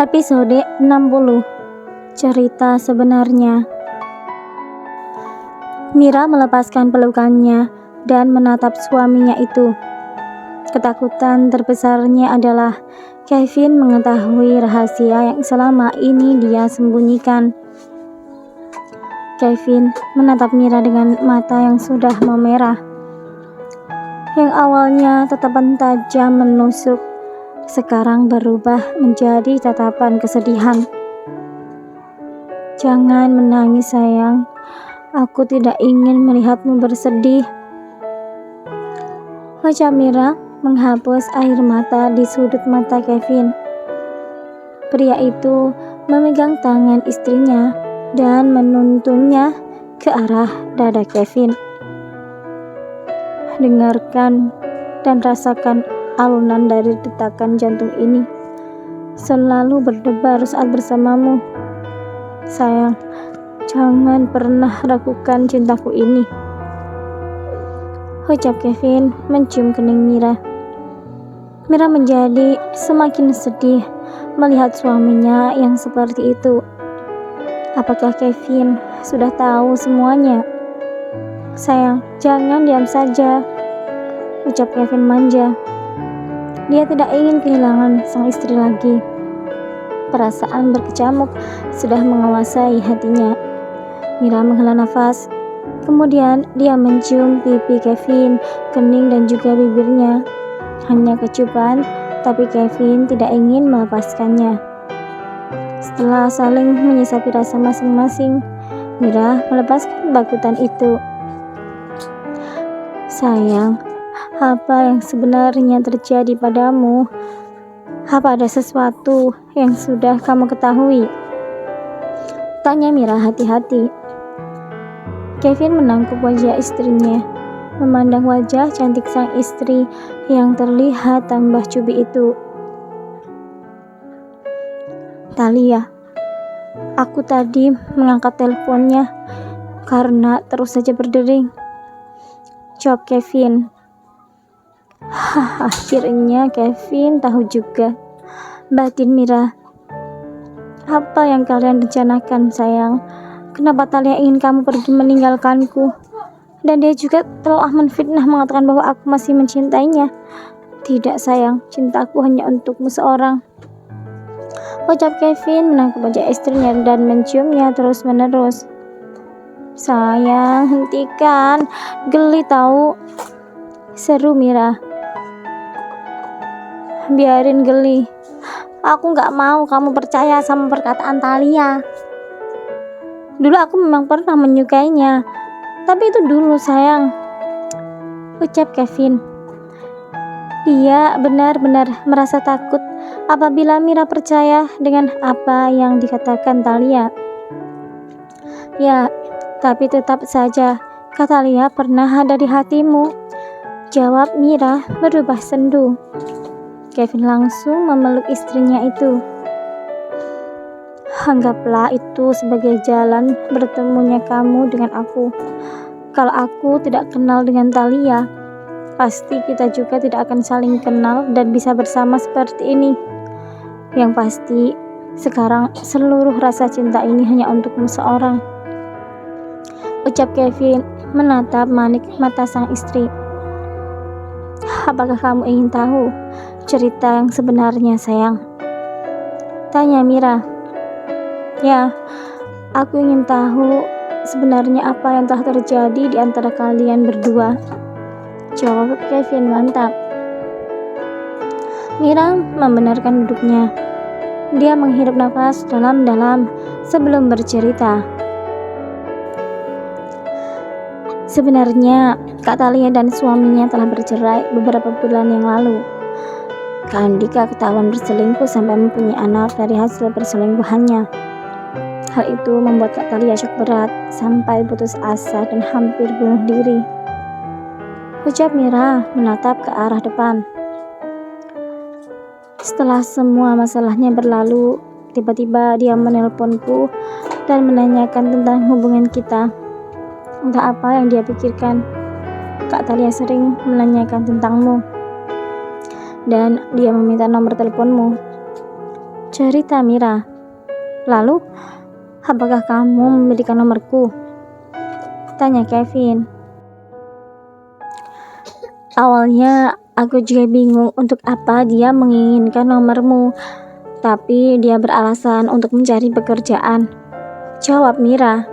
Episode 60. Cerita sebenarnya. Mira melepaskan pelukannya dan menatap suaminya itu. Ketakutan terbesarnya adalah Kevin mengetahui rahasia yang selama ini dia sembunyikan. Kevin menatap Mira dengan mata yang sudah memerah. Yang awalnya tatapan tajam menusuk, sekarang berubah menjadi tatapan kesedihan. "Jangan menangis sayang, aku tidak ingin melihatmu bersedih." Wajah Mira menghapus air mata di sudut mata Kevin. Pria itu memegang tangan istrinya dan menuntunnya ke arah dada Kevin. "Dengarkan dan rasakan alunan dari detakan jantung ini. Selalu berdebar saat bersamamu. Sayang, jangan pernah ragukan cintaku ini," ucap Kevin mencium kening Mira. Mira menjadi semakin sedih melihat suaminya yang seperti itu. Apakah Kevin sudah tahu semuanya? "Sayang, jangan diam saja," ucap Kevin manja. Dia tidak ingin kehilangan sang istri lagi. Perasaan berkecamuk sudah menguasai hatinya. Mira menghela nafas. Kemudian dia mencium pipi Kevin, kening dan juga bibirnya. Hanya kecupan, tapi Kevin tidak ingin melepaskannya. Setelah saling menyisapi rasa masing-masing, Mira melepaskan bakutan itu. "Sayang, apa yang sebenarnya terjadi padamu? Apa ada sesuatu yang sudah kamu ketahui?" tanya Mira hati-hati. Kevin menangkup wajah istrinya, memandang wajah cantik sang istri yang terlihat tambah cubi itu. "Thalia, aku tadi mengangkat teleponnya karena terus saja berdering," jawab Kevin. Akhirnya Kevin tahu juga batin Mira. "Apa yang kalian rencanakan sayang? Kenapa Thalia ingin kamu pergi meninggalkanku? Dan dia juga telah menfitnah mengatakan bahwa aku masih mencintainya." "Tidak sayang, cintaku hanya untukmu seorang," ucap Kevin menangkap wajah istrinya dan menciumnya terus menerus. "Sayang, hentikan, geli tahu," seru Mira. "Biarin geli. Aku gak mau kamu percaya sama perkataan Thalia. Dulu aku memang pernah menyukainya, tapi itu dulu sayang," ucap Kevin. Dia benar-benar merasa takut apabila Mira percaya dengan apa yang dikatakan Thalia. "Ya, tapi tetap saja kata Thalia pernah ada di hatimu," jawab Mira berubah sendu. Kevin langsung memeluk istrinya itu. "Anggaplah itu sebagai jalan bertemunya kamu dengan aku. Kalau aku tidak kenal dengan Thalia, pasti kita juga tidak akan saling kenal dan bisa bersama seperti ini. Yang pasti, sekarang seluruh rasa cinta ini hanya untukmu seorang," ucap Kevin menatap manik mata sang istri. "Apakah kamu ingin tahu cerita yang sebenarnya sayang?" tanya Mira. "Ya, aku ingin tahu sebenarnya apa yang telah terjadi di antara kalian berdua," jawab Kevin mantap. Mira membenarkan duduknya. Dia menghirup nafas dalam-dalam sebelum bercerita. Sebenarnya Kak Thalia dan suaminya telah bercerai beberapa bulan yang lalu. Kak Andika ketahuan berselingkuh sampai mempunyai anak dari hasil perselingkuhannya. Hal itu membuat Kak Thalia syok berat sampai putus asa dan hampir bunuh diri, ucap Mira menatap ke arah depan. "Setelah semua masalahnya berlalu, tiba-tiba dia menelponku dan menanyakan tentang hubungan kita. Entah apa yang dia pikirkan. Kak Thalia sering menanyakan tentangmu dan dia meminta nomor teleponmu. cerita Mira. Lalu, apakah kamu memiliki nomorku? Tanya Kevin. Awalnya aku juga bingung untuk apa dia menginginkan nomormu, tapi dia beralasan untuk mencari pekerjaan. Jawab Mira.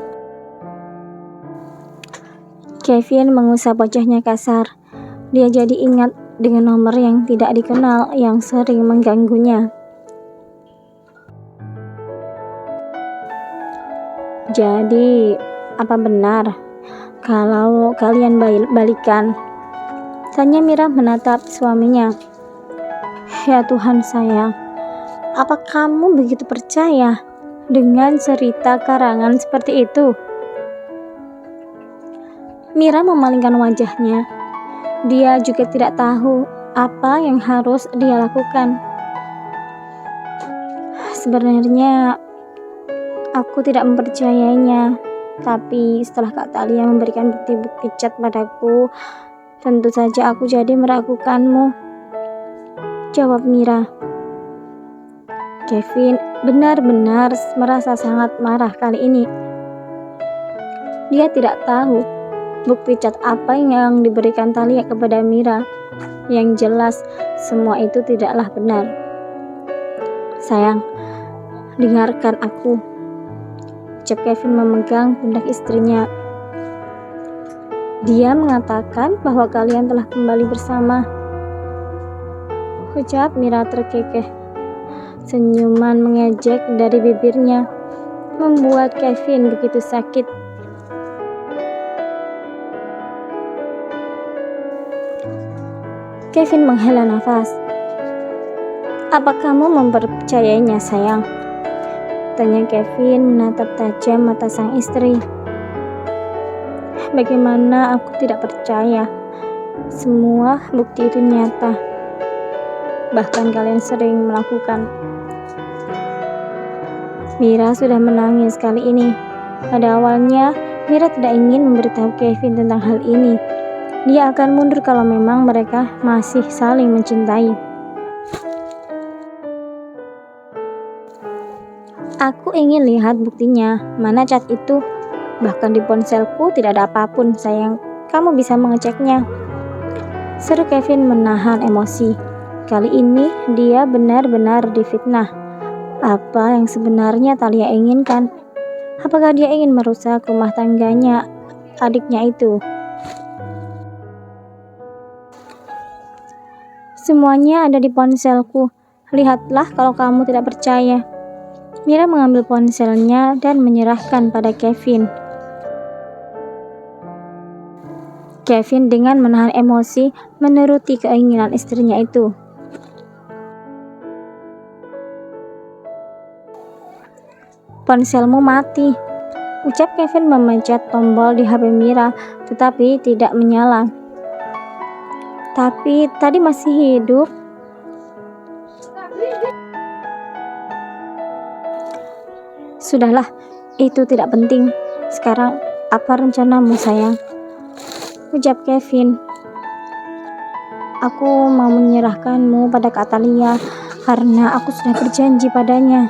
Kevin mengusap wajahnya kasar. Dia jadi ingat dengan nomor yang tidak dikenal yang sering mengganggunya. Jadi, apa benar kalau kalian balikan? Tanya Mira menatap suaminya. Ya Tuhan sayang, apa kamu begitu percaya dengan cerita karangan seperti itu? Mira memalingkan wajahnya. Dia juga tidak tahu apa yang harus dia lakukan. Sebenarnya aku tidak mempercayainya, tapi setelah Kak Talia memberikan bukti-bukti chat padaku, tentu saja aku jadi meragukanmu. Jawab Mira. Kevin benar-benar merasa sangat marah kali ini. Dia tidak tahu bukti chat apa yang diberikan Talia kepada Mira. Yang jelas semua itu tidaklah benar. Sayang, dengarkan aku. Ucap Kevin memegang pundak istrinya. Dia mengatakan bahwa kalian telah kembali bersama. Ucap Mira terkekeh. Senyuman mengejek dari bibirnya membuat Kevin begitu sakit. Kevin menghela nafas. Apa kamu mempercayainya sayang? Tanya Kevin menatap tajam mata sang istri. Bagaimana aku tidak percaya? Semua bukti itu nyata. Bahkan kalian sering melakukan. Mira sudah menangis kali ini. Pada awalnya, Mira tidak ingin memberitahu Kevin tentang hal ini. Dia akan mundur kalau memang mereka masih saling mencintai. Aku ingin lihat buktinya. Mana chat itu? Bahkan di ponselku tidak ada apapun, sayang. Kamu bisa mengeceknya. Seru Kevin menahan emosi. Kali ini dia benar-benar difitnah. Apa yang sebenarnya Talia inginkan? Apakah dia ingin merusak rumah tangganya adiknya itu? Semuanya ada di ponselku. Lihatlah kalau kamu tidak percaya. Mira mengambil ponselnya dan menyerahkan pada Kevin. Kevin dengan menahan emosi menuruti keinginan istrinya itu. Ponselmu mati. Ucap Kevin memencet tombol di HP Mira, tetapi tidak menyala. Tapi tadi masih hidup. Sudahlah, itu tidak penting. Sekarang apa rencanamu sayang? Ucap Kevin. Aku mau menyerahkanmu pada Kak Talia karena aku sudah berjanji padanya.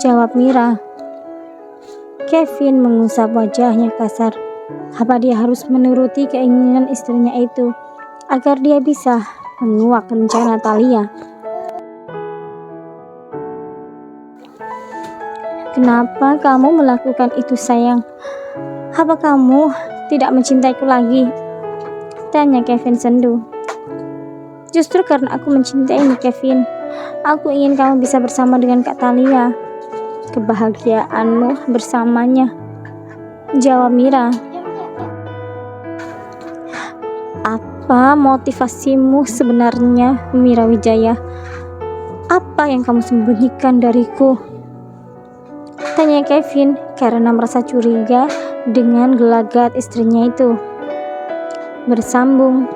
Jawab Mira. Kevin mengusap wajahnya kasar. Apa dia harus menuruti keinginan istrinya itu agar dia bisa menguak rencana Talia? Kenapa kamu melakukan itu sayang? Apa kamu tidak mencintaiku lagi? Tanya Kevin sendu. Justru karena aku mencintaimu Kevin, aku ingin kamu bisa bersama dengan Kak Talia. Kebahagiaanmu bersamanya. Jawab Mira. Apa motivasimu sebenarnya, Mira Wijaya? Apa yang kamu sembunyikan dariku? Tanya Kevin karena merasa curiga dengan gelagat istrinya itu. Bersambung.